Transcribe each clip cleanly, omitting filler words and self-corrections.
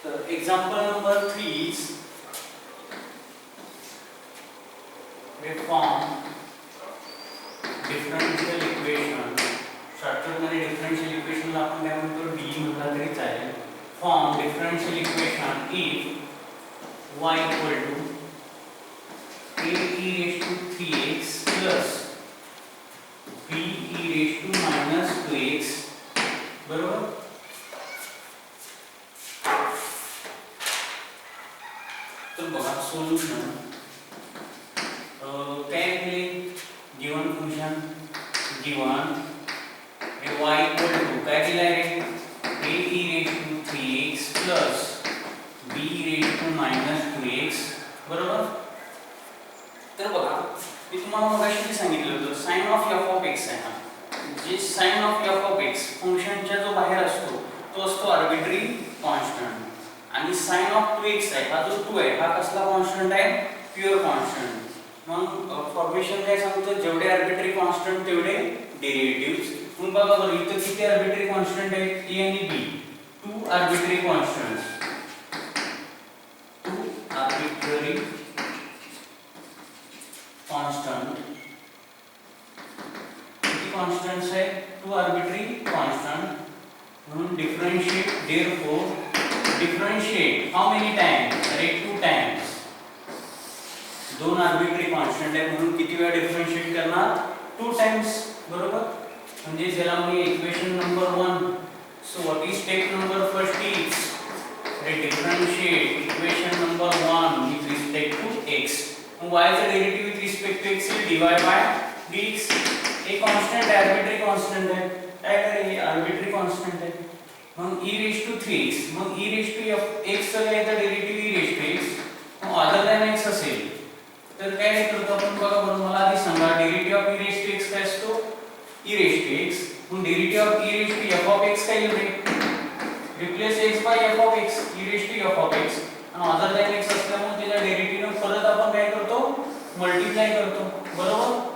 तर example number 3 is we form differential equation. Shortcut मध्ये differential equation ला आपण काय म्हणतो d म्हटला तरी चालेल. Form differential equation if y equal to a e raised to 3x plus b e raised to minus 2x बरोबर. तर बघा सोल्यूशन काय दिले given function given y equal to काय दिला रे a e raised to 3x plus b e raised to minus 2x बरोबर. तर बघा मी तुम्हाला मगाशी सांगितलं होतं sin of f of x आहे ना, जे sin of f of x फंक्शनच्या जो बाहेर असतो तो असतो आर्बिट्ररी कॉन्स्टंट आणि sin of 2x आहे हा जो 2 आहे हा कसला कॉन्स्टंट आहे प्युअर कॉन्स्टंट. मग फॉर्मेशन काय सांगतं जेवढे आर्बिट्ररी कॉन्स्टंट तेवढे डेरिव्हेटिव्हज. मग बघा बरं इथं किती आर्बिट्ररी कॉन्स्टंट आहेत a आणि b. 2 arbitrary constants 2 arbitrary constant किती कॉन्स्टंट्स आहे 2 आर्बिट्ररी कॉन्स्टंट. म्हणून डिफरेंशिएट देयरफॉर डिफरेंशिएट हाउ मेनी टाइम्स अरे 2 टाइम्स. 2 आर्बिट्ररी कॉन्स्टंट आहे म्हणून किती वेळा डिफरेंशिएट करणार 2 टाइम्स बरोबर. म्हणजे ज्याला मी equation number 1. So what is step number first is differentiate equation number 1 with respect to x. y चा derivative with respect to x is dy by dx. हे कांस्टेंट आहे आर्बिट्ररी कांस्टेंट आहे काय करे आर्बिट्ररी कांस्टेंट आहे. मग e raised to 3x मग e raised to x चा काय derivative e raised to x मग अदर दॅन x असेल तर काय करतो आपण बघा बरं मला आधी सांगा derivative of e raised to x काय असतो e raised to x. मग derivative of e raised to f of x काय येईल replace x by f of x e raised to f of x आणि अदर दॅन x असल्यामुळे त्याच्या derivative परत आपण काय करतो मल्टिप्लाय करतो बरोबर.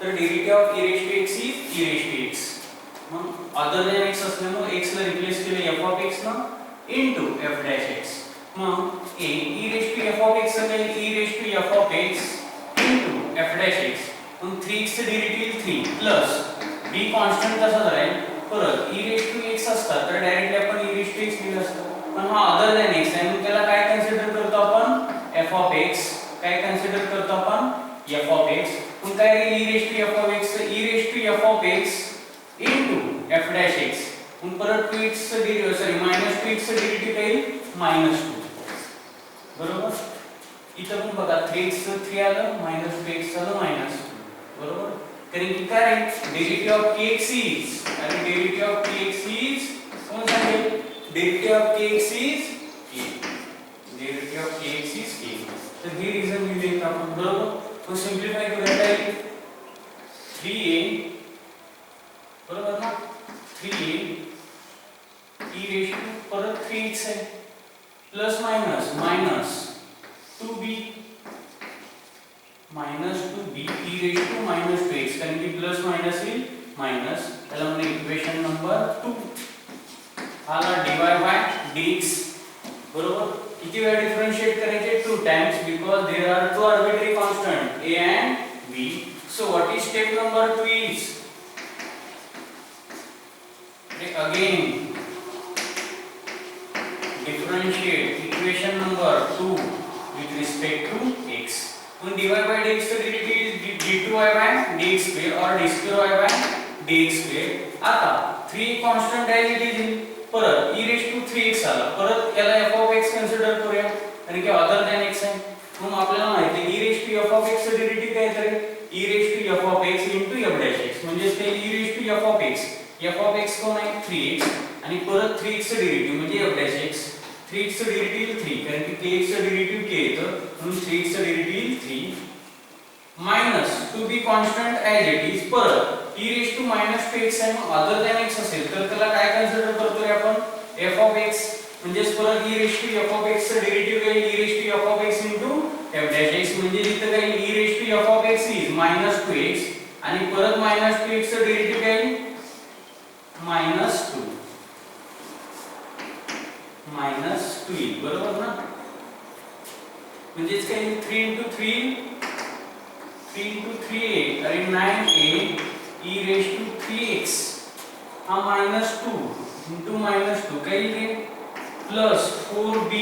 तर derivative of e raised to x is e raised to x. मग अदर दॅन x असल्यामुळे x ला रिप्लेस केले f of x ना इनटू f dash x. मग a e raised to f of x असेल e raised to f of x into f dash x. मग 3x चे derivative 3 plus b constant कसा राहील परत e raised to x असतात तर डायरेक्टली आपण e raised to x लिहिलं असतं. पण हा अदर दॅन x आहे मग त्याला काय कन्सिडर करतो आपण f of x. काय कन्सिडर करतो आपण f of x. मग काय e raised to f of x e raised to f of x into f dash x. मग परत 2x चे डेरिव्हेटिव्ह सॉरी मायनस 2x चे डेरिव्हेटिव्ह काही -2 बरोबर. इथं पण बघा 3x चं 3 आलं -2x आलं -2 बरोबर. कारण की काय डेरिव्हेटिव्ह ऑफ kx इज आणि डेरिव्हेटिव्ह ऑफ kx इज कोण सांगेल derivative of kx is k. Derivative of kx is k. तर हे रिझन मी देत आपण बरोबर. तो सिंपलीफाय करूया काय 3a बरोबर ना 3a e raised to परत 3x आहे plus minus minus 2b minus 2b e raised to minus 2x कारण की प्लस मायनस येईल मायनस. त्याला म्हणजे इक्वेशन नंबर 2 आला dy बाय dx बरोबर. किती वेळा डिफरेंशिएट करायचे 2 times because there are 2 arbitrary constant a and b. So what is step number 2 is again differentiate equation number 2 with respect to x. when dy by dx चा derivative is d2y by dx square or d square y by dx square. आता 3 constant आहे इथे परत e raised to 3x आला परत याला f of x consider करूया कारण की अदर दॅन x आहे. मग आपल्याला माहिती आहे e raised to f of x चा डेरिव्हेटिव्ह काय आहे e raised to f of x into f dash x म्हणजे ते e raised to f of x. f of x कोण आहे 3x आणि परत 3x चे डेरिव्हेटिव्ह म्हणजे f dash x. 3x चे डेरिव्हेटिव्ह 3 कारण की kx चे डेरिव्हेटिव्ह k येतं म्हणून 3x चे derivative 3 minus 2b constant as it is परत e raised to minus 2x आहे. मग अदर दॅन x असेल तर त्याला काय कन्सिडर करतोय आपण f of x म्हणजे परत e raised to f of x चे डेरिव्हेटिव्ह आहे e raised to f of x into f dash x म्हणजे इथं काय e raised to f of x is -2x आणि परत -2x चे डेरिव्हेटिव्ह आहे -2 मायनस 2 येईल बरोबर ना. म्हणजेच काय 3 into 3 3 अरे 9a e raised to 3x हा -2 into -2 काय येईल plus 4b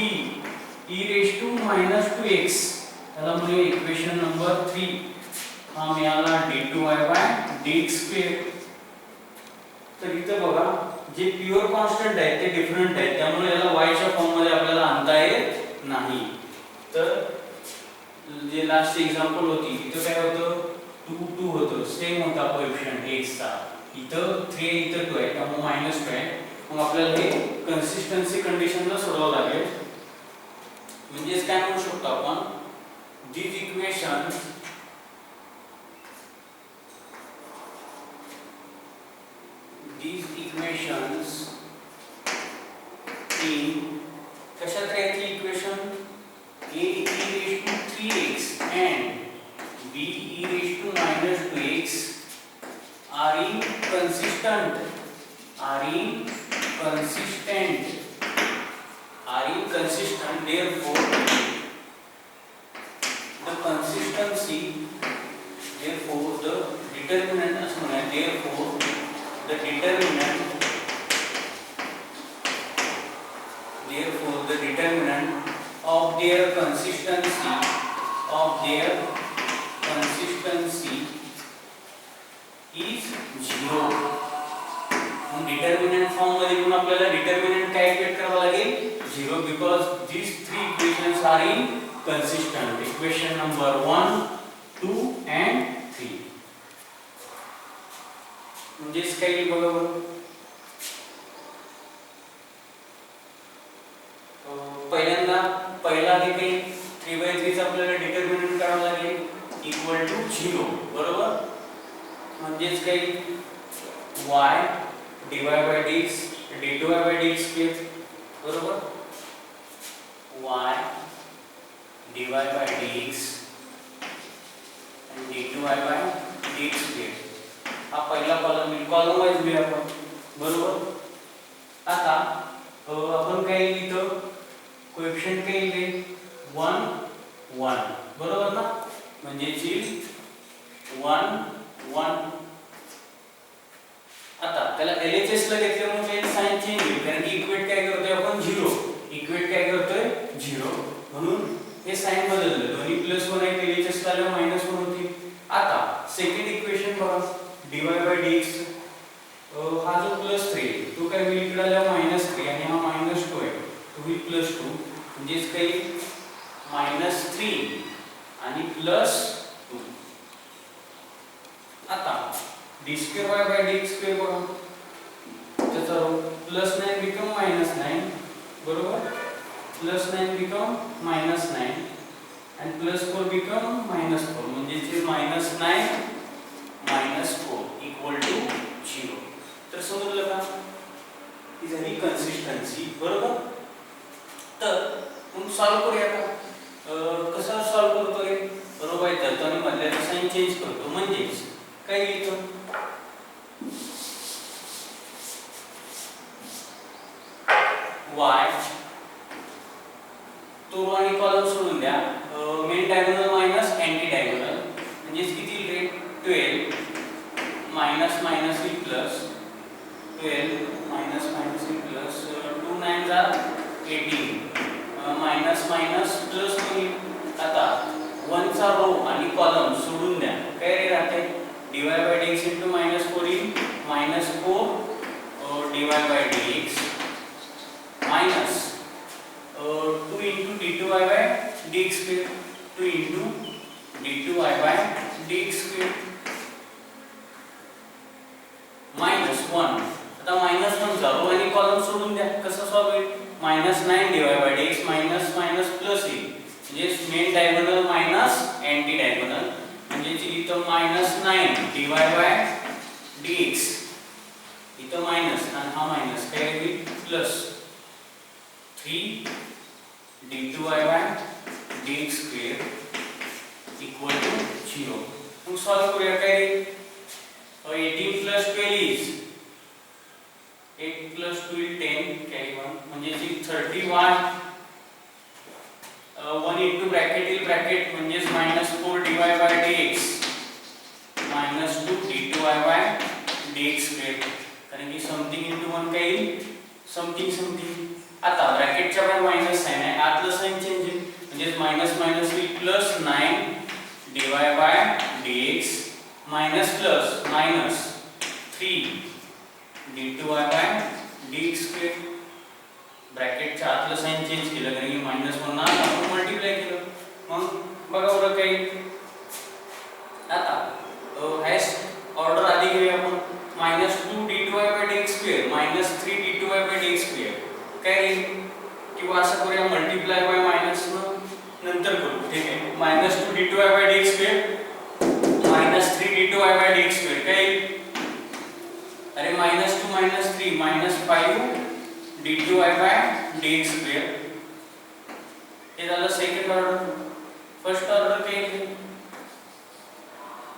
e raised to -2x त्याला म्हणजे इक्वेशन नंबर 3 हा मिळाला d2y dx². तर इथे बघा जे प्युअर कॉन्स्टंट आहे ते डिफरंट आहे त्यामुळे याला y च्या फॉर्म मध्ये आपल्याला आणता येत नाही. तर जे लास्ट एक्झाम्पल होती इथं काय होतं 2 2 होतं सेम होता कोएफिशिएंट x चा. इथं 3 इथं 2 आहे त्यामुळे -2 आहे. मग आपल्याला हे कन्सिस्टन्सी कंडिशनला सोडवावं लागेल. म्हणजेच काय म्हणू शकतो आपण these equations in कशात राहायची equation a e raised to 3x and b e raised to -2x are inconsistent therefore the consistency therefore the determinant असं म्हणा therefore the determinant of their consistency is 0. Determinant form मध्ये म्हणून आपल्याला determinant calculate करावा लागेल 0 because these three equations are inconsistent. Equation number 1, 2 and 3. म्हणजेच काय बघा पहिला हे काही 3/3 चा आपल्याला डिटर्मिनंट करावा लागेल इक्वल टू 0 बरोबर. म्हणजेच काही y dy by dx d2y by dx² बरोबर y dy by dx and d2y by dx². हा पहिला कॉलम वाइज भी आपण बरोबर. आता आपण काय लिहितो कोएफिशिएंट काय लिहिले 1 1 बरोबर ना. म्हणजे 1 1. आता त्याला LHS ला घेतल्यामुळे काही साइन चेंज होईल कारण की इक्वेट काय करतोय आपण 0 म्हणून हे साइन बदललं. दोन्ही +1 आहे LHS ला आल्यावर -1 होतील. आता सेकंड इक्वेशन बघा dy by dx हा जो +3 तो काय होईल इकडे आल्यावर -3 आणि हा -2 आहे तो होईल +2 म्हणजेच काही -3 आणि +2. आता d2y by dx² बघा त्याचा +9 become -9 बरोबर. +9 become -9 and +4 become -4 म्हणजे जे -9 -4 equal to 0. तर समजलं का ही झाली कन्सिस्टन्सी बरोबर. तर मग सॉल्व करूया का. कसं सॉल्व करतोय बरोबर आहे आणि मधल्याचा साइन चेंज करतो म्हणजेच काय लिहितो y तो रो आणि कॉलम सोडून द्या. Main diagonal minus anti diagonal म्हणजे किती येईल 12 मायनस मायनस ही प्लस 12 मायनस मायनस ही प्लस 2 9 जा 18 मायनस मायनस प्लस होईल. आता 1 चा रो आणि कॉलम सोडून द्या काय रे राहते dy by dx into -4 in -4 dy by dx minus 2 into d2y by dx². 2 into d2y by dx² -1. आता -1 चा रो आणि कॉलम सोडून द्या कसं सॉल्व होईल -9 dy by dx minus minus plus येईल म्हणजे main diagonal minus anti diagonal म्हणजे इथं -9 dy by dx इथं मायनस आणि हा मायनस काय होईल plus 3 d2y by dx² equal to 0. मग सॉल्व करूया काय 18 plus 12 is 8 plus 2 is 10 carry 1 म्हणजे जी 31 1 into bracket till bracket म्हणजेच -4 dy by dx -2 d2y by dx square कारण की समथिंग into 1 काय येईल समथिंग आता ब्रॅकेटच्या बाहेर मायनस साइन आहे आतलं साइन चेंज आहे म्हणजे मायनस मायनस होईल plus 9 dy by dx minus plus minus 3 d2y by dx square ब्रॅकेटच्या आतलं साइन चेंज केलं कारण की मायनस 1 ना आपण मल्टिप्लाय केलं मग बघा बरं काही आता हायस्ट ऑर्डर आधी घेऊया आपण -2 d2y by dx square -3 d2y by dx square काय येईल किंवा असं करूया मल्टिप्लाय बाय मायनस नंतर करू ठीक आहे -2 d2y by dx square -3 d2y by dx square काय येईल अरे -2 -3 -5 d2y by dx स्क्वेअर हे झालं सेकंड ऑर्डर फर्स्ट ऑर्डर काय येईल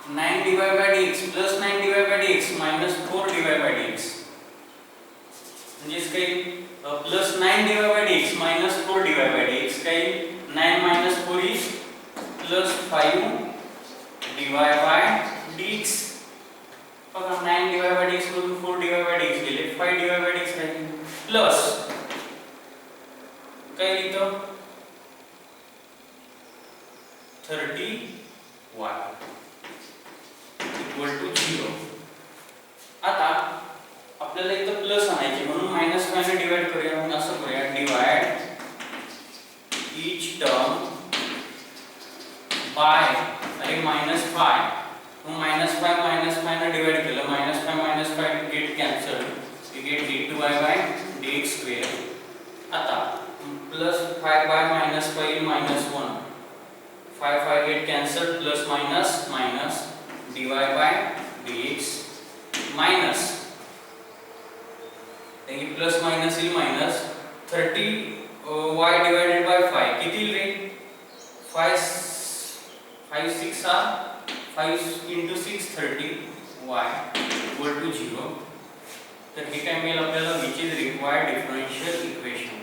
9 dy by dx plus 9 dy by dx minus 4 dy by dx म्हणजेच काही plus 9 dy by dx minus 4 dy by dx काही 9 minus 4 is plus 5 dy by dx बघा 9 dy by dx मधून 4 dy by dx गेले 5 dy by dx राहील plus काय लिहितो 30y equal to 0 आता आपल्याला इथं प्लस आणायचे म्हणून -5 ने डिवाइड करूया म्हणून असं करूया डिवाइड ईच टर्म बाय अरे -5 मग -5 ने डिवाइड केलं -5 get cancel we get d2y by dx square आता plus 5 by -5 -1 5 get cancel plus minus dy by dx minus देखिए प्लस माइनस ही माइनस 30 y divided by 5 किती रे 5 6 5 into 6 30 y equal to 0 तर हे काय मिळेल आपल्याला which is required differential equation